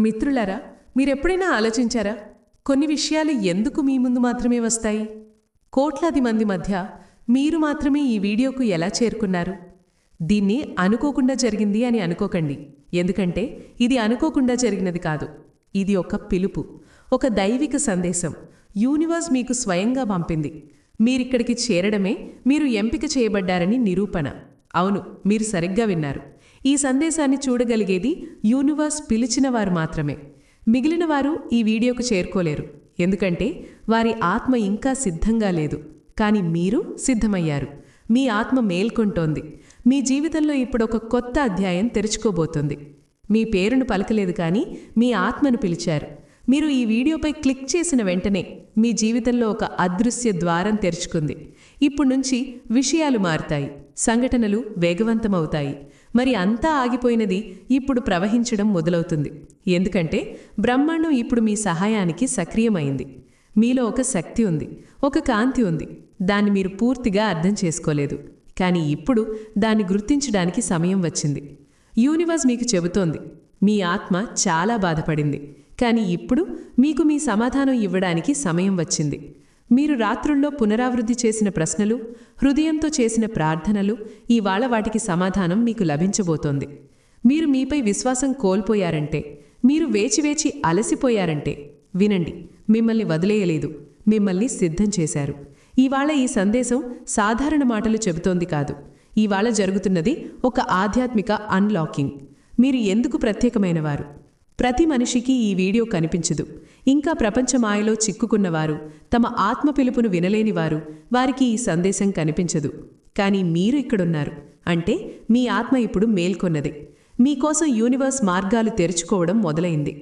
మిత్రులారా, మీరెప్పుడైనా ఆలోచించారా? కొన్ని విషయాలు ఎందుకు మీ ముందు మాత్రమే వస్తాయి? కోట్లాది మంది మధ్య మీరు మాత్రమే ఈ వీడియోకు ఎలా చేరుకున్నారు? దీన్ని అనుకోకుండా జరిగింది అని అనుకోకండి. ఎందుకంటే ఇది అనుకోకుండా జరిగినది కాదు. ఇది ఒక పిలుపు, ఒక దైవిక సందేశం. యూనివర్స్ మీకు స్వయంగా పంపింది. మీరిక్కడికి చేరడమే మీరు ఎంపిక చేయబడ్డారని నిరూపణ. అవును, మీరు సరిగ్గా విన్నారు. ఈ సందేశాన్ని చూడగలిగేది యూనివర్స్ పిలిచిన వారు మాత్రమే. మిగిలిన వారు ఈ వీడియోకు చేరుకోలేరు. ఎందుకంటే వారి ఆత్మ ఇంకా సిద్ధంగా లేదు. కానీ మీరు సిద్ధమయ్యారు. మీ ఆత్మ మేల్కొంటోంది. మీ జీవితంలో ఇప్పుడు ఒక కొత్త అధ్యాయం తెరుచుకోబోతుంది. మీ పేరును పలకలేదు, కానీ మీ ఆత్మను పిలిచారు. మీరు ఈ వీడియోపై క్లిక్ చేసిన వెంటనే మీ జీవితంలో ఒక అదృశ్య ద్వారం తెరుచుకుంది. ఇప్పుడు నుంచి విషయాలు మారుతాయి, సంఘటనలు వేగవంతమవుతాయి. మరి అంతా ఆగిపోయినది ఇప్పుడు ప్రవహించడం మొదలవుతుంది. ఎందుకంటే బ్రహ్మాండం ఇప్పుడు మీ సహాయానికి సక్రియమైంది. మీలో ఒక శక్తి ఉంది, ఒక కాంతి ఉంది. దాన్ని మీరు పూర్తిగా అర్థం చేసుకోలేదు, కానీ ఇప్పుడు దాన్ని గుర్తించడానికి సమయం వచ్చింది. యూనివర్స్ మీకు చెబుతోంది, మీ ఆత్మ చాలా బాధపడింది, కానీ ఇప్పుడు మీకు మీ సమాధానం ఇవ్వడానికి సమయం వచ్చింది. మీరు రాత్రుల్లో పునరావృత్తి చేసిన ప్రశ్నలు, హృదయంతో చేసిన ప్రార్థనలు, ఇవాళ వాటికి సమాధానం మీకు లభించబోతోంది. మీరు మీపై విశ్వాసం కోల్పోయారంటే, మీరు వేచి అలసిపోయారంటే వినండి, మిమ్మల్ని వదిలేయలేదు, మిమ్మల్ని సిద్ధం చేశారు. ఇవాళ ఈ సందేశం సాధారణ మాటలు చెబుతోంది కాదు. ఇవాళ జరుగుతున్నది ఒక ఆధ్యాత్మిక అన్లాకింగ్. మీరు ఎందుకు ప్రత్యేకమైనవారు? ప్రతి మనిషికి ఈ వీడియో కనిపించదు. ఇంకా ప్రపంచ మాయలో చిక్కుకున్నవారు, తమ ఆత్మ పిలుపును వినలేనివారు, వారికి ఈ సందేశం కనిపించదు. కానీ మీరు ఇక్కడున్నారు అంటే మీ ఆత్మ ఇప్పుడు మేల్కొన్నది. మీకోసం యూనివర్స్ మార్గాలు తెరుచుకోవడం మొదలైంది.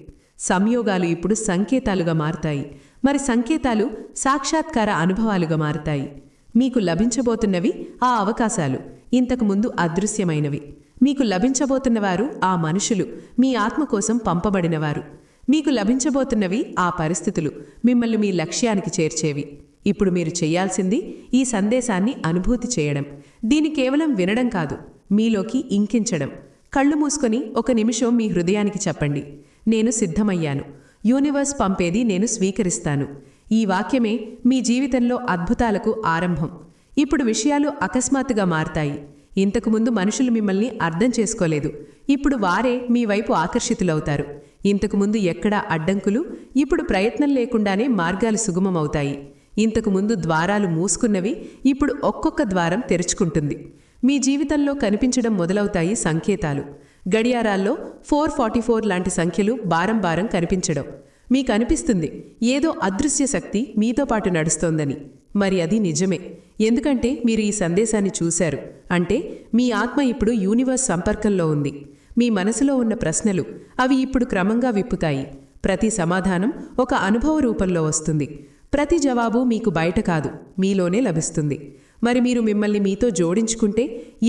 సంయోగాలు ఇప్పుడు సంకేతాలుగా మారుతాయి. మరి సంకేతాలు సాక్షాత్కార అనుభవాలుగా మారుతాయి. మీకు లభించబోతున్నవి ఆ అవకాశాలు ఇంతకుముందు అదృశ్యమైనవి. మీకు లభించబోతున్నవారు ఆ మనుషులు, మీ ఆత్మ కోసం పంపబడినవారు. మీకు లభించబోతున్నవి ఆ పరిస్థితులు, మిమ్మల్ని మీ లక్ష్యానికి చేర్చేవి. ఇప్పుడు మీరు చెయ్యాల్సింది ఈ సందేశాన్ని అనుభూతి చేయడం. దీని కేవలం వినడం కాదు, మీలోకి ఇంకించడం. కళ్ళు మూసుకొని ఒక నిమిషం మీ హృదయానికి చెప్పండి, నేను సిద్ధమయ్యాను. యూనివర్స్ పంపేది నేను స్వీకరిస్తాను. ఈ వాక్యమే మీ జీవితంలో అద్భుతాలకు ఆరంభం. ఇప్పుడు విషయాలు అకస్మాత్తుగా మారతాయి. ఇంతకుముందు మనుషులు మిమ్మల్ని అర్థం చేసుకోలేదు, ఇప్పుడు వారే మీ వైపు ఆకర్షితులవుతారు. ఇంతకుముందు ఎక్కడా అడ్డంకులు, ఇప్పుడు ప్రయత్నం లేకుండానే మార్గాలు సుగమమవుతాయి. ఇంతకుముందు ద్వారాలు మూసుకున్నవి, ఇప్పుడు ఒక్కొక్క ద్వారం తెరుచుకుంటుంది. మీ జీవితంలో కనిపించడం మొదలవుతాయి సంకేతాలు. గడియారాల్లో 444 లాంటి సంఖ్యలు బారం కనిపించడం. మీకు అనిపిస్తుంది ఏదో అదృశ్య శక్తి మీతో పాటు నడుస్తోందని. మరి అది నిజమే. ఎందుకంటే మీరు ఈ సందేశాన్ని చూశారు. అంటే మీ ఆత్మ ఇప్పుడు యూనివర్స్ సంపర్కంలో ఉంది. మీ మనసులో ఉన్న ప్రశ్నలు, అవి ఇప్పుడు క్రమంగా విప్పుతాయి. ప్రతి సమాధానం ఒక అనుభవ రూపంలో వస్తుంది. ప్రతి జవాబు మీకు బయట కాదు, మీలోనే లభిస్తుంది. మరి మీరు మిమ్మల్ని మీతో జోడించుకుంటే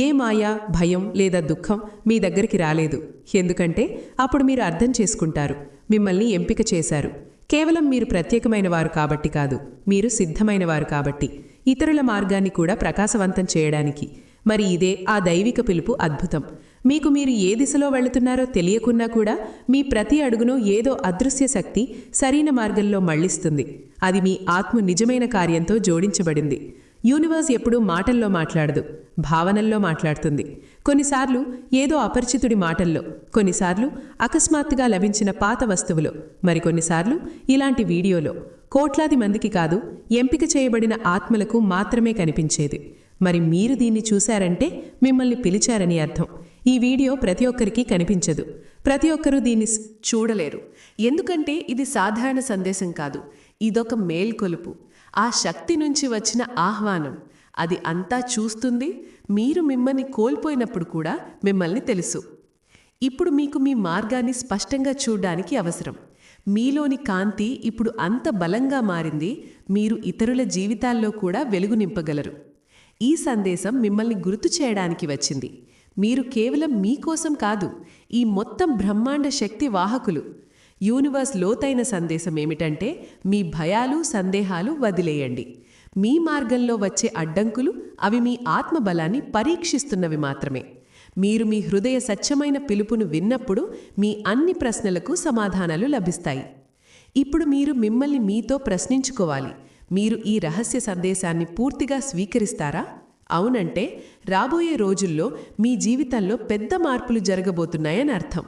ఏ మాయ, భయం లేదా దుఃఖం మీ దగ్గరికి రాలేదు. ఎందుకంటే అప్పుడు మీరు అర్థం చేసుకుంటారు, మిమ్మల్ని ఎంపిక చేశారు. కేవలం మీరు ప్రత్యేకమైన వారు కాబట్టి కాదు, మీరు సిద్ధమైనవారు కాబట్టి, ఇతరుల మార్గాన్ని కూడా ప్రకాశవంతం చేయడానికి. మరి ఇదే ఆ దైవిక పిలుపు అద్భుతం. మీకు మీరు ఏ దిశలో వెళుతున్నారో తెలియకున్నా కూడా మీ ప్రతి అడుగునో ఏదో అదృశ్య శక్తి సరైన మార్గంలో మళ్లిస్తుంది. అది మీ ఆత్మ నిజమైన కార్యంతో జోడించబడింది. యూనివర్స్ ఎప్పుడూ మాటల్లో మాట్లాడదు, భావనల్లో మాట్లాడుతుంది. కొన్నిసార్లు ఏదో అపరిచితుడి మాటల్లో, కొన్నిసార్లు అకస్మాత్తుగా లభించిన పాత వస్తువులో, మరికొన్నిసార్లు ఇలాంటి వీడియోలో. కోట్లాది మందికి కాదు, ఎంపిక చేయబడిన ఆత్మలకు మాత్రమే కనిపించేది. మరి మీరు దీన్ని చూశారంటే మిమ్మల్ని పిలిచారని అర్థం. ఈ వీడియో ప్రతి ఒక్కరికి కనిపించదు, ప్రతి ఒక్కరూ దీన్ని చూడలేరు. ఎందుకంటే ఇది సాధారణ సందేశం కాదు, ఇదొక మేల్కొలుపు. ఆ శక్తి నుంచి వచ్చిన ఆహ్వానం. అది అంతా చూస్తుంది. మీరు మిమ్మల్ని కోల్పోయినప్పుడు కూడా మిమ్మల్ని తెలుసు. ఇప్పుడు మీకు మీ మార్గాన్ని స్పష్టంగా చూడ్డానికి అవసరం. మీలోని కాంతి ఇప్పుడు అంత బలంగా మారింది, మీరు ఇతరుల జీవితాల్లో కూడా వెలుగు నింపగలరు. ఈ సందేశం మిమ్మల్ని గుర్తు చేయడానికి వచ్చింది. మీరు కేవలం మీకోసం కాదు, ఈ మొత్తం బ్రహ్మాండ శక్తి వాహకులు. యూనివర్స్ లోతైన సందేశం ఏమిటంటే, మీ భయాలు, సందేహాలు వదిలేయండి. మీ మార్గంలో వచ్చే అడ్డంకులు అవి మీ ఆత్మబలాన్ని పరీక్షిస్తున్నవి మాత్రమే. మీరు మీ హృదయ స్వచ్ఛమైన పిలుపును విన్నప్పుడు మీ అన్ని ప్రశ్నలకు సమాధానాలు లభిస్తాయి. ఇప్పుడు మీరు మిమ్మల్ని మీతో ప్రశ్నించుకోవాలి, మీరు ఈ రహస్య సందేశాన్ని పూర్తిగా స్వీకరిస్తారా? అవునంటే రాబోయే రోజుల్లో మీ జీవితంలో పెద్ద మార్పులు జరగబోతున్నాయని అర్థం.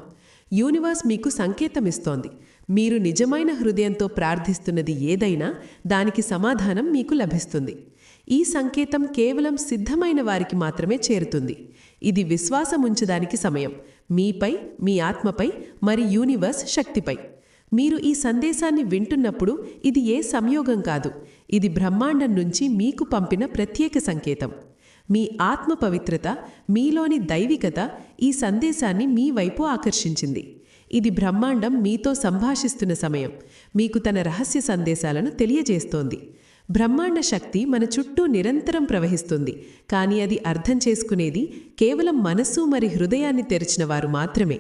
యూనివర్స్ మీకు సంకేతమిస్తోంది. మీరు నిజమైన హృదయంతో ప్రార్థిస్తున్నది ఏదైనా దానికి సమాధానం మీకు లభిస్తుంది. ఈ సంకేతం కేవలం సిద్ధమైన వారికి మాత్రమే చేరుతుంది. ఇది విశ్వాసముంచడానికి సమయం, మీపై, మీ ఆత్మపై, మరి యూనివర్స్ శక్తిపై. మీరు ఈ సందేశాన్ని వింటున్నప్పుడు ఇది ఏ సంయోగం కాదు, ఇది బ్రహ్మాండం నుంచి మీకు పంపిన ప్రత్యేక సంకేతం. మీ ఆత్మ పవిత్రత, మీలోని దైవికత ఈ సందేశాన్ని మీ వైపు ఆకర్షించింది. ఇది బ్రహ్మాండం మీతో సంభాషిస్తున్న సమయం, మీకు తన రహస్య సందేశాలను తెలియజేస్తోంది. బ్రహ్మాండ శక్తి మన చుట్టూ నిరంతరం ప్రవహిస్తుంది, కానీ అది అర్థం చేసుకునేది కేవలం మనస్సు మరి హృదయాన్ని తెరిచిన వారు మాత్రమే.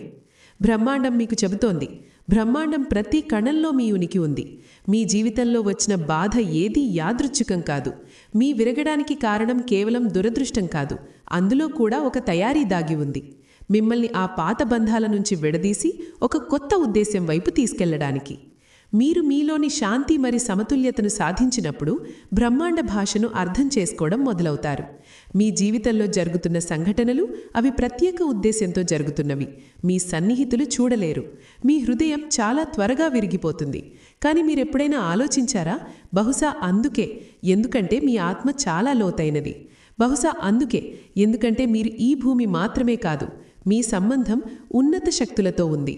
బ్రహ్మాండం మీకు చెబుతోంది, బ్రహ్మాండం ప్రతి కణంలో మీ ఉనికి ఉంది. మీ జీవితంలో వచ్చిన బాధ ఏదీ యాదృచ్ఛికం కాదు. మీ విరగడానికి కారణం కేవలం దురదృష్టం కాదు, అందులో కూడా ఒక తయారీ దాగి ఉంది. మిమ్మల్ని ఆ పాత బంధాల నుంచి విడదీసి ఒక కొత్త ఉద్దేశ్యం వైపు తీసుకెళ్లడానికి. మీరు మీలోని శాంతి మరి సమతుల్యతను సాధించినప్పుడు బ్రహ్మాండ భాషను అర్థం చేసుకోవడం మొదలవుతారు. మీ జీవితంలో జరుగుతున్న సంఘటనలు అవి ప్రత్యేక ఉద్దేశ్యంతో జరుగుతున్నవి. మీ సన్నిహితులు చూడలేరు. మీ హృదయం చాలా త్వరగా విరిగిపోతుంది. కానీ మీరెప్పుడైనా ఆలోచించారా? బహుశా అందుకే, ఎందుకంటే మీ ఆత్మ చాలా లోతైనది. బహుశా అందుకే, ఎందుకంటే మీరు ఈ భూమి మాత్రమే కాదు, మీ సంబంధం ఉన్నత శక్తులతో ఉంది.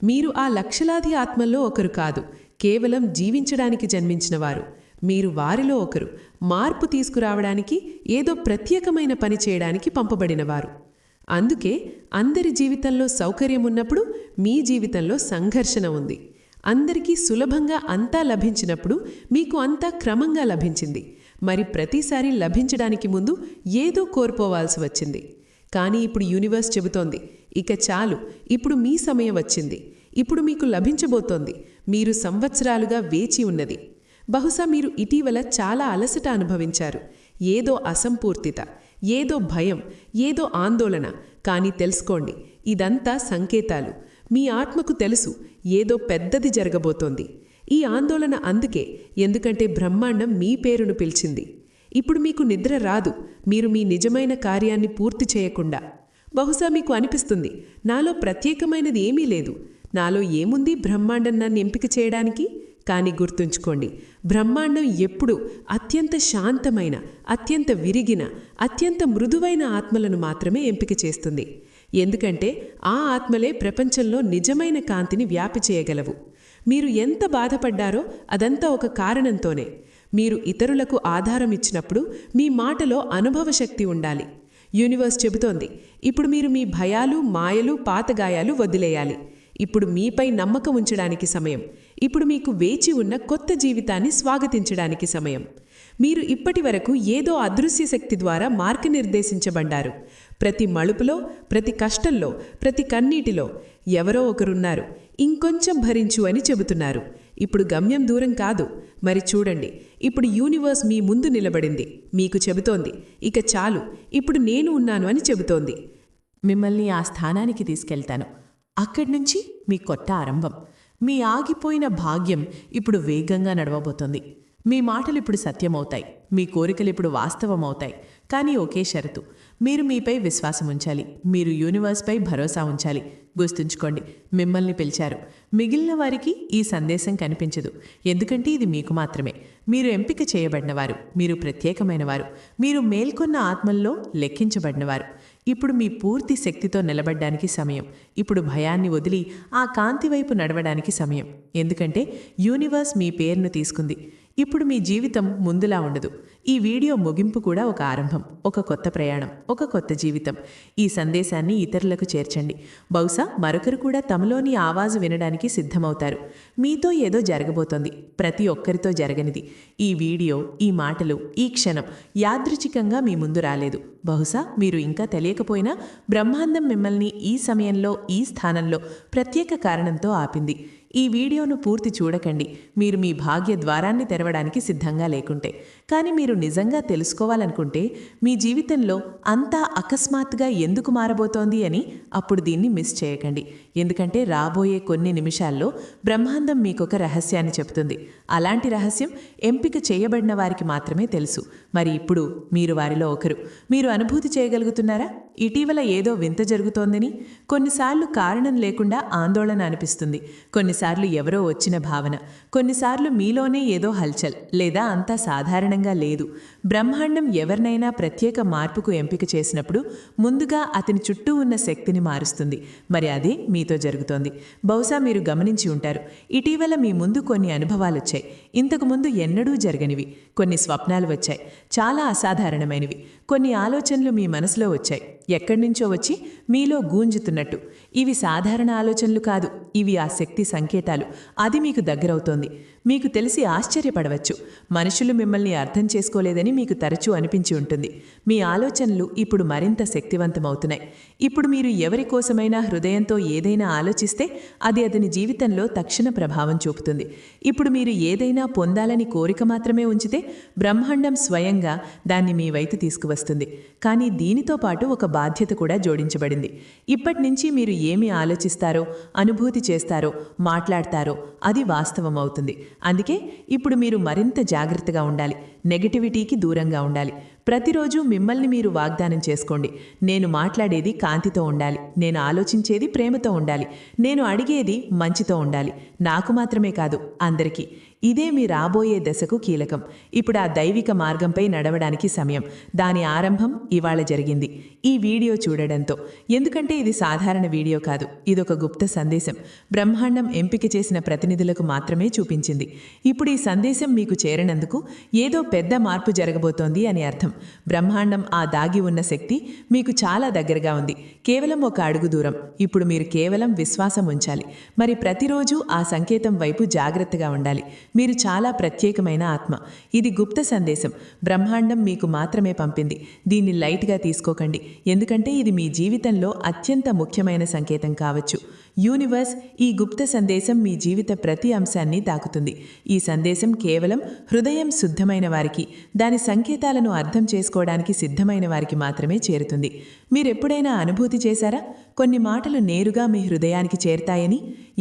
మీరు ఆ లక్షలాది ఆత్మల్లో ఒకరు కాదు, కేవలం జీవించడానికి జన్మించినవారు. మీరు వారిలో ఒకరు, మార్పు తీసుకురావడానికి, ఏదో ప్రత్యేకమైన పని చేయడానికి పంపబడినవారు. అందుకే అందరి జీవితంలో సౌకర్యమున్నప్పుడు మీ జీవితంలో సంఘర్షణ ఉంది. అందరికీ సులభంగా అంతా లభించినప్పుడు మీకు అంతా క్రమంగా లభించింది. మరి ప్రతిసారి లభించడానికి ముందు ఏదో కోల్పోవాల్సి వచ్చింది. కానీ ఇప్పుడు యూనివర్స్ చెబుతోంది, ఇక చాలు, ఇప్పుడు మీ సమయం వచ్చింది. ఇప్పుడు మీకు లభించబోతోంది. మీరు సంవత్సరాలుగా వేచి ఉన్నది. బహుశా మీరు ఇటీవల చాలా అలసట అనుభవించారు. ఏదో అసంపూర్తిత, ఏదో భయం, ఏదో ఆందోళన. కానీ తెలుసుకోండి, ఇదంతా సంకేతాలు. మీ ఆత్మకు తెలుసు ఏదో పెద్దది జరగబోతోంది. ఈ ఆందోళన అందుకే, ఎందుకంటే బ్రహ్మాండం మీ పేరును పిలిచింది. ఇప్పుడు మీకు నిద్ర రాదు, మీరు మీ నిజమైన కార్యాన్ని పూర్తి చేయకుండా. బహుశా మీకు అనిపిస్తుంది, నాలో ప్రత్యేకమైనది ఏమీ లేదు, నాలో ఏముంది బ్రహ్మాండం నన్ను ఎంపిక చేయడానికి? కానీ గుర్తుంచుకోండి, బ్రహ్మాండం ఎప్పుడూ అత్యంత శాంతమైన, అత్యంత విరిగిన, అత్యంత మృదువైన ఆత్మలను మాత్రమే ఎంపిక చేస్తుంది. ఎందుకంటే ఆ ఆత్మలే ప్రపంచంలో నిజమైన కాంతిని వ్యాపి చేయగలవు. మీరు ఎంత బాధపడ్డారో అదంతా ఒక కారణంతోనే. మీరు ఇతరులకు ఆధారం ఇచ్చినప్పుడు మీ మాటలో అనుభవశక్తి ఉండాలి. యూనివర్స్ చెబుతోంది, ఇప్పుడు మీరు మీ భయాలు, మాయలు, పాతగాయాలు వదిలేయాలి. ఇప్పుడు మీపై నమ్మకం ఉంచడానికి సమయం. ఇప్పుడు మీకు వేచి ఉన్న కొత్త జీవితాన్ని స్వాగతించడానికి సమయం. మీరు ఇప్పటి వరకు ఏదో అదృశ్య శక్తి ద్వారా మార్గనిర్దేశించబడ్డారు. ప్రతి మలుపులో, ప్రతి కష్టంలో, ప్రతి కన్నీటిలో ఎవరో ఒకరున్నారు, ఇంకొంచెం భరించు అని చెబుతున్నారు. ఇప్పుడు గమ్యం దూరం కాదు. మరి చూడండి, ఇప్పుడు యూనివర్స్ మీ ముందు నిలబడింది. మీకు చెబుతోంది, ఇక చాలు, ఇప్పుడు నేను ఉన్నాను అని చెబుతోంది. మిమ్మల్ని ఆ స్థానానికి తీసుకెళ్తాను. అక్కడ్నుంచి మీ కొత్త ఆరంభం. మీ ఆగిపోయిన భాగ్యం ఇప్పుడు వేగంగా నడవబోతోంది. మీ మాటలు ఇప్పుడు సత్యమవుతాయి, మీ కోరికలు ఇప్పుడు వాస్తవమవుతాయి. కానీ ఒకే షరతు, మీరు మీపై విశ్వాసం ఉంచాలి, మీరు యూనివర్స్పై భరోసా ఉంచాలి. గుర్తుంచుకోండి, మిమ్మల్ని పిలిచారు. మిగిలిన వారికి ఈ సందేశం కనిపించదు, ఎందుకంటే ఇది మీకు మాత్రమే. మీరు ఎంపిక చేయబడినవారు, మీరు ప్రత్యేకమైనవారు, మీరు మేల్కొన్న ఆత్మల్లో లెక్కించబడినవారు. ఇప్పుడు మీ పూర్తి శక్తితో నిలబడ్డానికి సమయం. ఇప్పుడు భయాన్ని వదిలి ఆ కాంతి వైపు నడవడానికి సమయం. ఎందుకంటే యూనివర్స్ మీ పేరును తీసుకుంది. ఇప్పుడు మీ జీవితం ముందులా ఉండదు. ఈ వీడియో ముగింపు కూడా ఒక ఆరంభం, ఒక కొత్త ప్రయాణం, ఒక కొత్త జీవితం. ఈ సందేశాన్ని ఇతరులకు చేర్చండి. బహుశా మరొకరు కూడా తమలోని ఆవాజు వినడానికి సిద్ధమవుతారు. మీతో ఏదో జరగబోతోంది, ప్రతి ఒక్కరితో జరగనిది. ఈ వీడియో, ఈ మాటలు, ఈ క్షణం యాదృచ్ఛికంగా మీ ముందు రాలేదు. బహుశా మీరు ఇంకా తెలియకపోయినా బ్రహ్మాండం మిమ్మల్ని ఈ సమయంలో, ఈ స్థానంలో ప్రత్యేక కారణంతో ఆపింది. ఈ వీడియోను పూర్తి చూడకండి మీరు మీ భాగ్య ద్వారాన్ని తెరవడానికి సిద్ధంగా లేకుంటే. కానీ మీరు నిజంగా తెలుసుకోవాలనుకుంటే మీ జీవితంలో అంతా అకస్మాత్తుగా ఎందుకు మారబోతోంది అని అప్పుడు దీన్ని మిస్ చేయకండి. ఎందుకంటే రాబోయే కొన్ని నిమిషాల్లో బ్రహ్మాండం మీకొక రహస్యాన్ని చెబుతుంది. అలాంటి రహస్యం ఎంపిక చేయబడిన వారికి మాత్రమే తెలుసు. మరి ఇప్పుడు మీరు వారిలో ఒకరు. మీరు అనుభూతి చేయగలుగుతున్నారా? ఇటీవల ఏదో వింత జరుగుతోందని. కొన్నిసార్లు కారణం లేకుండా ఆందోళన అనిపిస్తుంది. కొన్నిసార్లు ఎవరో వచ్చిన భావన. కొన్నిసార్లు మీలోనే ఏదో హల్చల్ లేదా అంతా సాధారణంగా లేదు. బ్రహ్మాండం ఎవరినైనా ప్రత్యేక మార్పుకు ఎంపిక చేసినప్పుడు ముందుగా అతని చుట్టూ ఉన్న శక్తిని మారుస్తుంది. మరి అదే మీతో జరుగుతోంది. బహుశా మీరు గమనించి ఉంటారు. ఇటీవల మీ ముందు కొన్ని అనుభవాలొచ్చాయి. ఇంతకుముందు ఎన్నడూ జరగనివి. కొన్ని స్వప్నాలు వచ్చాయి, చాలా అసాధారణమైనవి. కొన్ని ఆలోచనలు మీ మనసులో వచ్చాయి, ఎక్కడ్నుంచో వచ్చి మీలో గూంజుతున్నట్టు. ఇవి సాధారణ ఆలోచనలు కాదు, ఇవి ఆ శక్తి సంకేతాలు. అది మీకు దగ్గరవుతోంది. మీకు తెలిసి ఆశ్చర్యపడవచ్చు. మనుషులు మిమ్మల్ని అర్థం చేసుకోలేదని మీకు తరచూ అనిపించి ఉంటుంది. మీ ఆలోచనలు ఇప్పుడు మరింత శక్తివంతమవుతున్నాయి. ఇప్పుడు మీరు ఎవరి కోసమైనా హృదయంతో ఏదైనా ఆలోచిస్తే అది అతని జీవితంలో తక్షణ ప్రభావం చూపుతుంది. ఇప్పుడు మీరు ఏదైనా పొందాలని కోరిక మాత్రమే ఉంచితే బ్రహ్మాండం స్వయంగా దాన్ని మీ వైపు తీసుకువస్తుంది. కానీ దీనితో పాటు ఒక బాధ్యత కూడా జోడించబడింది. ఇప్పటినుంచి మీరు ఏమి ఆలోచిస్తారో, అనుభూతి చేస్తారో, మాట్లాడతారో అది వాస్తవం అవుతుంది. అందుకే ఇప్పుడు మీరు మరింత జాగ్రత్తగా ఉండాలి. నెగటివిటీకి దూరంగా ఉండాలి. ప్రతిరోజు మిమ్మల్ని మీరు వాగ్దానం చేసుకోండి. నేను మాట్లాడేది కాంతితో ఉండాలి. నేను ఆలోచించేది ప్రేమతో ఉండాలి. నేను అడిగేది మంచితో ఉండాలి. నాకు మాత్రమే కాదు, అందరికీ. ఇదే మీ రాబోయే దశకు కీలకం. ఇప్పుడు ఆ దైవిక మార్గంపై నడవడానికి సమయం. దాని ఆరంభం ఇవాళ జరిగింది ఈ వీడియో చూడడంతో. ఎందుకంటే ఇది సాధారణ వీడియో కాదు, ఇదొక గుప్త సందేశం. బ్రహ్మాండం ఎంపిక చేసిన ప్రతినిధులకు మాత్రమే చూపించింది. ఇప్పుడు ఈ సందేశం మీకు చేరినందుకు ఏదో పెద్ద మార్పు జరగబోతోంది అని అర్థం. బ్రహ్మాండం ఆ దాగి ఉన్న శక్తి మీకు చాలా దగ్గరగా ఉంది. కేవలం ఒక అడుగు దూరం. ఇప్పుడు మీరు కేవలం విశ్వాసం ఉంచాలి. మరి ప్రతిరోజు ఆ సంకేతం వైపు జాగ్రత్తగా ఉండాలి. మీరు చాలా ప్రత్యేకమైన ఆత్మ. ఇది గుప్త సందేశం. బ్రహ్మాండం మీకు మాత్రమే పంపింది. దీన్ని లైట్గా తీసుకోకండి. ఎందుకంటే ఇది మీ జీవితంలో అత్యంత ముఖ్యమైన సంకేతం కావచ్చు. యూనివర్స్ ఈ గుప్త సందేశం మీ జీవిత ప్రతి అంశాన్ని తాకుతుంది. ఈ సందేశం కేవలం హృదయం శుద్ధమైన వారికి, దాని సంకేతాలను అర్థం చేసుకోవడానికి సిద్ధమైన వారికి మాత్రమే చేరుతుంది. మీరెప్పుడైనా అనుభూతి చేశారా? కొన్ని మాటలు నేరుగా మీ హృదయానికి చేరతాయని.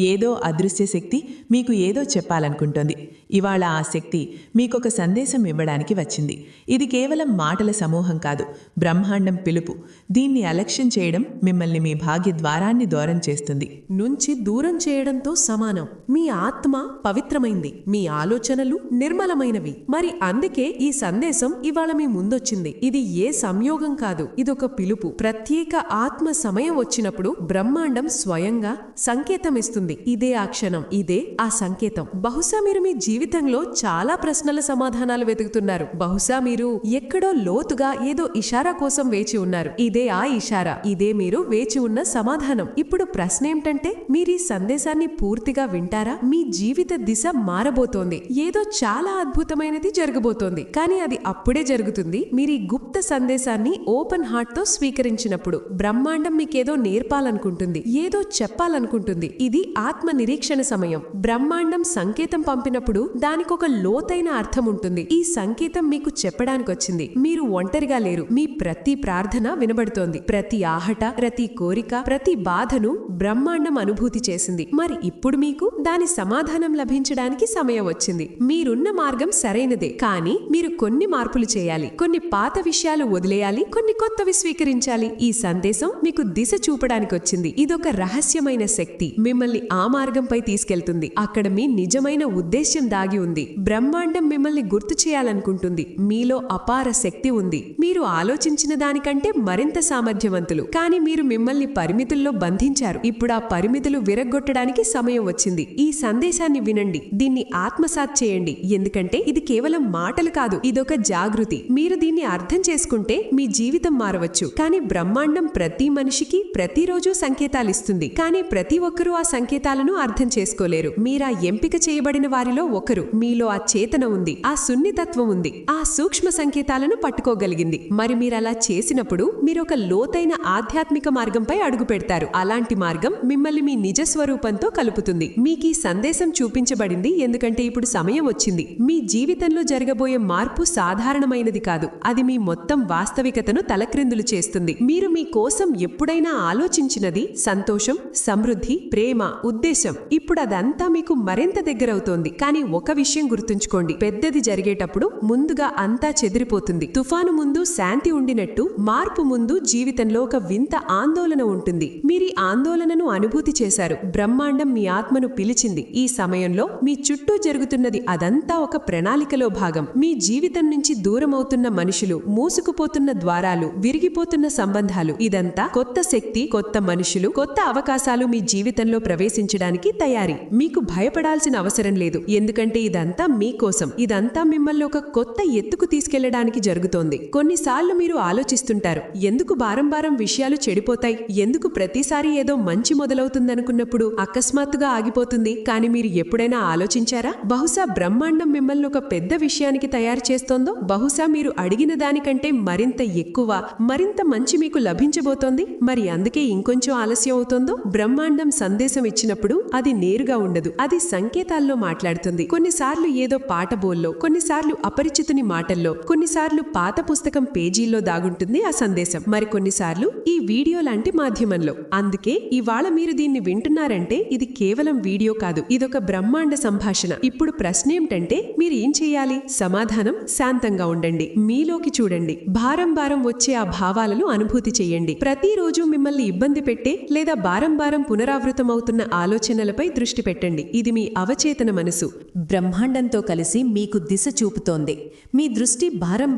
ఏదో అదృశ్య శక్తి మీకు ఏదో చెప్పాలనుకుంటోంది. ఇవాళ ఆ శక్తి మీకొక సందేశం ఇవ్వడానికి వచ్చింది. ఇది కేవలం మాటల సమూహం కాదు, బ్రహ్మాండం పిలుపు. దీన్ని అలక్ష్యం చేయడం మిమ్మల్ని మీ భాగ్య ద్వారాన్ని దూరం చేస్తుంది. నుంచి దూరం చేయడంతో సమానం. మీ ఆత్మ పవిత్రమైంది, మీ ఆలోచనలు నిర్మలమైనవి. మరి అందుకే ఈ సందేశం ఇవాళ మీ ముందొచ్చింది. ఇది ఏ సంయోగం కాదు, ఇదొక పిలుపు. ప్రత్యేక ఆత్మ సమయం వచ్చినప్పుడు బ్రహ్మాండం స్వయంగా సంకేతం ఇస్తుంది. ఇదే ఆ క్షణం, ఇదే ఆ సంకేతం. బహుశా మీరు మీ జీవితంలో చాలా ప్రశ్నల సమాధానాలు వెతుకుతున్నారు. బహుశా మీరు ఎక్కడో లోతుగా ఏదో ఇషారా కోసం వేచి ఉన్నారు. ఇదే ఆ ఇషారా, ఇదే మీరు వేచి ఉన్న సమాధానం. ఇప్పుడు ప్రశ్న ఏమిటంటే, మీరు ఈ సందేశాన్ని పూర్తిగా వింటారా? మీ జీవిత దిశ మారబోతోంది. ఏదో చాలా అద్భుతమైనది జరగబోతోంది. కానీ అది అప్పుడే జరుగుతుంది మీరు ఈ గుప్త సందేశాన్ని ఓపెన్ హార్ట్ తో స్వీకరించినప్పుడు. బ్రహ్మాండం మీకేదో నేర్పాలనుకుంటుంది, ఏదో చెప్పాలనుకుంటుంది. ఇది ఆత్మ నిరీక్షణ సమయం. బ్రహ్మాండం సంకేతం పంపినప్పుడు దానికొక లోతైన అర్థం ఉంటుంది. ఈ సంకేతం మీకు చెప్పడానికొచ్చింది. మీరు ఒంటరిగా లేరు. మీ ప్రతి ప్రార్థన వినబడుతోంది. ప్రతి ఆహట, ప్రతి కోరిక, ప్రతి బాధను బ్రహ్మాండం అనుభూతి చేసింది. మరి ఇప్పుడు మీకు దాని సమాధానం లభించడానికి సమయం వచ్చింది. మీరున్న మార్గం సరైనదే, కానీ మీరు కొన్ని మార్పులు చేయాలి. కొన్ని పాత విషయాలు వదిలేయాలి, కొన్ని కొత్తవి స్వీకరించాలి. ఈ సందేశం మీకు దిశ చూపడానికొచ్చింది. ఇదొక రహస్యమైన శక్తి మిమ్మల్ని ఆ మార్గంపై తీసుకెళ్తుంది. అక్కడ మీ నిజమైన ఉద్దేశ్యం దాగి ఉంది. బ్రహ్మాండం మిమ్మల్ని గుర్తు చేయాలనుకుంటుంది. మీలో అపార శక్తి ఉంది. మీరు ఆలోచించిన దానికంటే మరింత సామర్థ్యవంతులు. కానీ మీరు మిమ్మల్ని పరిమితుల్లో బంధించారు. ఇప్పుడు ఆ పరిమితులు విరగ్గొట్టడానికి సమయం వచ్చింది. ఈ సందేశాన్ని వినండి, దీన్ని ఆత్మసాత్ చేయండి. ఎందుకంటే ఇది కేవలం మాటలు కాదు, ఇదొక జాగృతి. మీరు దీన్ని అర్థం చేసుకుంటే మీ జీవితం మారవచ్చు. కానీ బ్రహ్మాండం ప్రతి మనిషికి ప్రతిరోజు సంకేతాలిస్తుంది, కానీ ప్రతి ఒక్కరూ ఆ సంకేతాలను అర్థం చేసుకోలేరు. మీరా ఎంపిక చేయబడిన వారిలో ఒకరు. మీలో ఆ చేతన ఉంది, ఆ సున్నితత్వం ఉంది, ఆ సూక్ష్మ సంకేతాలను పట్టుకోగలిగింది. మరి మీరలా చేసినప్పుడు మీరొక లోతైన ఆధ్యాత్మిక మార్గంపై అడుగు పెడతారు. అలాంటి మార్గం మిమ్మల్ని మీ నిజ స్వరూపంతో కలుపుతుంది. మీకీ సందేశం చూపించబడింది ఎందుకంటే ఇప్పుడు సమయం వచ్చింది. మీ జీవితంలో జరగబోయే మార్పు సాధారణమైనది కాదు, అది మీ మొత్తం వాస్తవికతను తలక్రిందులు చేస్తుంది. మీరు మీ కోసం ఎప్పుడైనా ఆలోచించినది సంతోషం, సమృద్ధి, ప్రేమ, ఉద్దేశం. ఇప్పుడు అదంతా మీకు మరింత దగ్గరవుతోంది. కానీ ఒక విషయం గుర్తుంచుకోండి, పెద్దది జరిగేటప్పుడు ముందుగా అంతా చెదిరిపోతుంది. తుఫాను ముందు శాంతి ఉండినట్టు మార్పు ముందు జీవితంలో ఒక వింత ఆందోళన ఉంటుంది. మీరీ ఆందోళనను అనుభూతి చేశారు. బ్రహ్మాండం మీ ఆత్మను పిలిచింది. ఈ సమయంలో మీ చుట్టూ జరుగుతున్నది అదంతా ఒక ప్రణాళికలో భాగం. మీ జీవితం నుంచి దూరమవుతున్న మనుషులు, మూసుకుపోతున్న ద్వారాలు, విరిగిపోతున్న సంబంధాలు, ఇదంతా కొత్త శక్తి, కొత్త మనుషులు, కొత్త అవకాశాలు మీ జీవితంలో ప్రవేశించడానికి తయారీ. మీకు భయపడాల్సిన అవసరం లేదు, ఎందుకంటే ఇదంతా మీకోసం. ఇదంతా మిమ్మల్ని ఒక కొత్త ఎత్తుకు తీసుకెళ్లడానికి జరుగుతోంది. కొన్నిసార్లు మీరు ఆలోచిస్తుంటారు, ఎందుకు బారం విషయాలు చెడిపోతాయి, ఎందుకు ప్రతిసారి ఏదో మంచి మొదలవుతుందనుకున్నప్పుడు అకస్మాత్తుగా ఆగిపోతుంది. కానీ మీరు ఎప్పుడైనా ఆలోచించారా, బహుశా బ్రహ్మాండం మిమ్మల్ని ఒక పెద్ద విషయానికి తయారు చేస్తోందో? బహుశా మీరు అడిగిన దానికంటే మరింత ఎక్కువ, మరింత మంచి మీకు లభించబోతోంది. మరి అందుకే ఇంకొంచెం ఆలస్యం అవుతోందో? బ్రహ్మాండం సందేశం ఇచ్చినప్పుడు అది నేరుగా ఉండదు, అది సంకేతాల్లో మాట్లాడుతుంది. కొన్నిసార్లు ఏదో పాట బోల్లో, కొన్నిసార్లు అపరిచితుని మాటల్లో, కొన్నిసార్లు పాత పుస్తకం పేజీల్లో దాగుంటుంది ఆ సందేశం. మరి కొన్నిసార్లు ఈ వీడియో లాంటి మాధ్యమంలో. అందుకే ఇవాళ మీరు దీన్ని వింటున్నారంటే ఇది కేవలం వీడియో కాదు, ఇదొక బ్రహ్మాండ సంభాషణ. ఇప్పుడు ప్రశ్న ఏమిటంటే మీరు ఏం చేయాలి? సమాధానం, శాంతంగా ఉండండి, మీలోకి చూడండి, భారం వచ్చే ఆ భావాలను అనుభూతి చెయ్యండి. ప్రతిరోజు మిమ్మల్ని ఇబ్బంది పెట్టే లేదా భారం పునరావృతమవుతున్న ఆలోచనలపై దృష్టి పెట్టండి. ఇది మీ అవచేతన మనసు బ్రహ్మాండంతో కలిసి మీకు దిశ చూపుతోంది. మీ దృష్టి భారం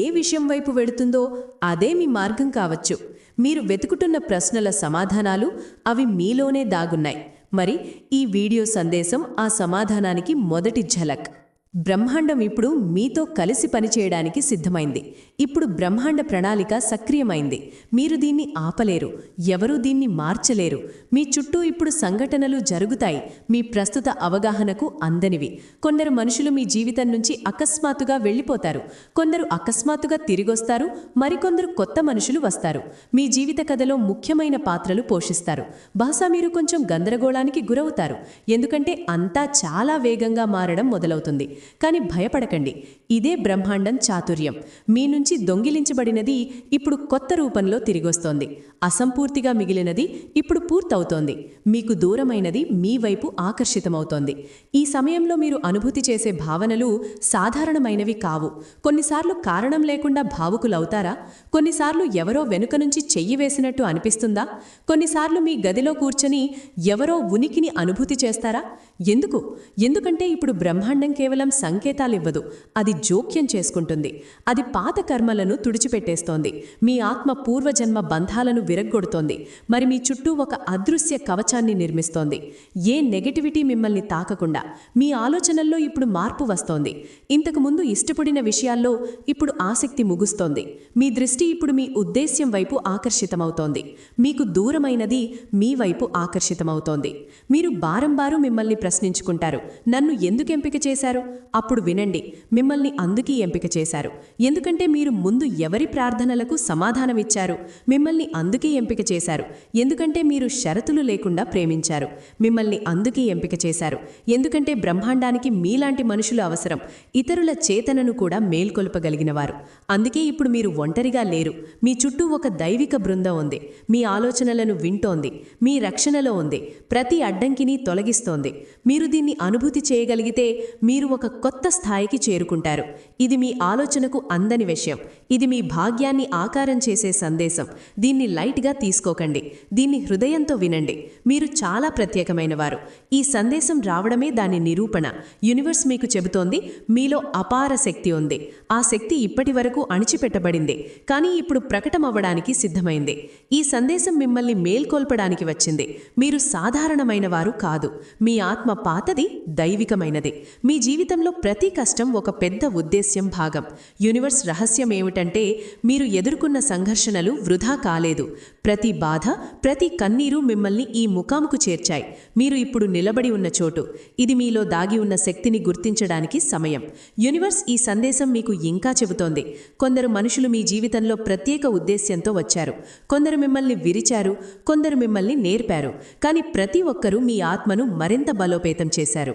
ఏ విషయం వైపు వెడుతుందో అదే మీ మార్గం కావచ్చు. మీరు వెతుకుతున్న ప్రశ్నల సమాధానాలు అవి మీలోనే దాగున్నాయి. మరి ఈ వీడియో సందేశం ఆ సమాధానానికి మొదటి ఝలక్. బ్రహ్మాండం ఇప్పుడు మీతో కలిసి పనిచేయడానికి సిద్ధమైంది. ఇప్పుడు బ్రహ్మాండ ప్రణాళిక సక్రియమైంది. మీరు దీన్ని ఆపలేరు, ఎవరూ దీన్ని మార్చలేరు. మీ చుట్టూ ఇప్పుడు సంఘటనలు జరుగుతాయి, మీ ప్రస్తుత అవగాహనకు అందనివి. కొందరు మనుషులు మీ జీవితం నుంచి అకస్మాత్తుగా వెళ్ళిపోతారు, కొందరు అకస్మాత్తుగా తిరిగొస్తారు, మరికొందరు కొత్త మనుషులు వస్తారు. మీ జీవిత కథలో ముఖ్యమైన పాత్రలు పోషిస్తారు. బహుశా మీరు కొంచెం గందరగోళానికి గురవుతారు, ఎందుకంటే అంతా చాలా వేగంగా మారడం మొదలవుతుంది. కానీ భయపడకండి, ఇదే బ్రహ్మాండం చాతుర్యం. మీ నుంచి దొంగిలించబడినది ఇప్పుడు కొత్త రూపంలో తిరిగొస్తోంది. అసంపూర్తిగా మిగిలినది ఇప్పుడు పూర్తవుతోంది. మీకు దూరమైనది మీ వైపు ఆకర్షితమవుతోంది. ఈ సమయంలో మీరు అనుభూతి చేసే భావనలు సాధారణమైనవి కావు. కొన్నిసార్లు కారణం లేకుండా భావుకులవుతారా? కొన్నిసార్లు ఎవరో వెనుక నుంచి చెయ్యి వేసినట్టు అనిపిస్తుందా? కొన్నిసార్లు మీ గదిలో కూర్చొని ఎవరో ఉనికిని అనుభూతి చేస్తారా? ఎందుకంటే ఇప్పుడు బ్రహ్మాండం కేవలం సంకేతాలివ్వదు, అది జోక్యం చేసుకుంటుంది. అది పాత కర్మలను తుడిచిపెట్టేస్తోంది, మీ ఆత్మ పూర్వజన్మ బంధాలను విరగ్గొడుతోంది. మరి మీ చుట్టూ ఒక అదృశ్య కవచాన్ని నిర్మిస్తోంది. ఏ నెగటివిటీ మిమ్మల్ని తాకకుండా. మీ ఆలోచనల్లో ఇప్పుడు మార్పు వస్తోంది. ఇంతకుముందు ఇష్టపడిన విషయాల్లో ఇప్పుడు ఆసక్తి ముగుస్తోంది. మీ దృష్టి ఇప్పుడు మీ ఉద్దేశ్యం వైపు ఆకర్షితమవుతోంది. మీకు దూరమైనది మీ వైపు ఆకర్షితమవుతోంది. మీరు బారం మిమ్మల్ని ప్రశ్నించుకుంటారు, నన్ను ఎందుకు ఎంపిక చేశారు? అప్పుడు వినండి, మిమ్మల్ని అందుకే ఎంపిక చేశారు. ఎందుకంటే మీరు ముందు ఎవరి ప్రార్థనలకు సమాధానమిచ్చారు. మిమ్మల్ని అందుకే ఎంపిక చేశారు. ఎందుకంటే మీరు షరతులు లేకుండా ప్రేమించారు. మిమ్మల్ని అందుకే ఎంపిక చేశారు. ఎందుకంటే బ్రహ్మాండానికి మీలాంటి మనుషులు అవసరం, ఇతరుల చేతనను కూడా మేల్కొల్పగలిగినవారు. అందుకే ఇప్పుడు మీరు ఒంటరిగా లేరు. మీ చుట్టూ ఒక దైవిక బృందం ఉంది. మీ ఆలోచనలను వింటోంది, మీ రక్షణలో ఉంది, ప్రతి అడ్డంకిని తొలగిస్తోంది. మీరు దీన్ని అనుభూతి చేయగలిగితే మీరు ఒక కొత్త స్థాయికి చేరుకుంటారు. ఇది మీ ఆలోచనకు అందని విషయం. ఇది మీ భాగ్యాన్ని ఆకారం చేసే సందేశం. దీన్ని లైట్గా తీసుకోకండి, దీన్ని హృదయంతో వినండి. మీరు చాలా ప్రత్యేకమైనవారు. ఈ సందేశం రావడమే దాని నిరూపణ. యూనివర్స్ మీకు చెబుతోంది, మీలో అపార శక్తి ఉంది. ఆ శక్తి ఇప్పటి వరకు అణిచిపెట్టబడింది, కానీ ఇప్పుడు ప్రకటమవ్వడానికి సిద్ధమైంది. ఈ సందేశం మిమ్మల్ని మేల్కొల్పడానికి వచ్చింది. మీరు సాధారణమైన వారు కాదు. మీ ఆత్మ పాతది, దైవికమైనది. మీ జీవితంలో జీవితంలో ప్రతి కష్టం ఒక పెద్ద ఉద్దేశ్యం భాగం. యూనివర్స్ రహస్యం ఏమిటంటే మీరు ఎదుర్కొన్న సంఘర్షణలు వృధా కాలేదు. ప్రతి బాధ, ప్రతి కన్నీరు మిమ్మల్ని ఈ ముకాముకు చేర్చాయి. మీరు ఇప్పుడు నిలబడి ఉన్న చోటు, ఇది మీలో దాగి ఉన్న శక్తిని గుర్తించడానికి సమయం. యూనివర్స్ ఈ సందేశం మీకు ఇంకా చెబుతోంది. కొందరు మనుషులు మీ జీవితంలో ప్రత్యేక ఉద్దేశ్యంతో వచ్చారు. కొందరు మిమ్మల్ని విరిచారు, కొందరు మిమ్మల్ని నేర్పారు. కానీ ప్రతి ఒక్కరూ మీ ఆత్మను మరింత బలోపేతం చేశారు.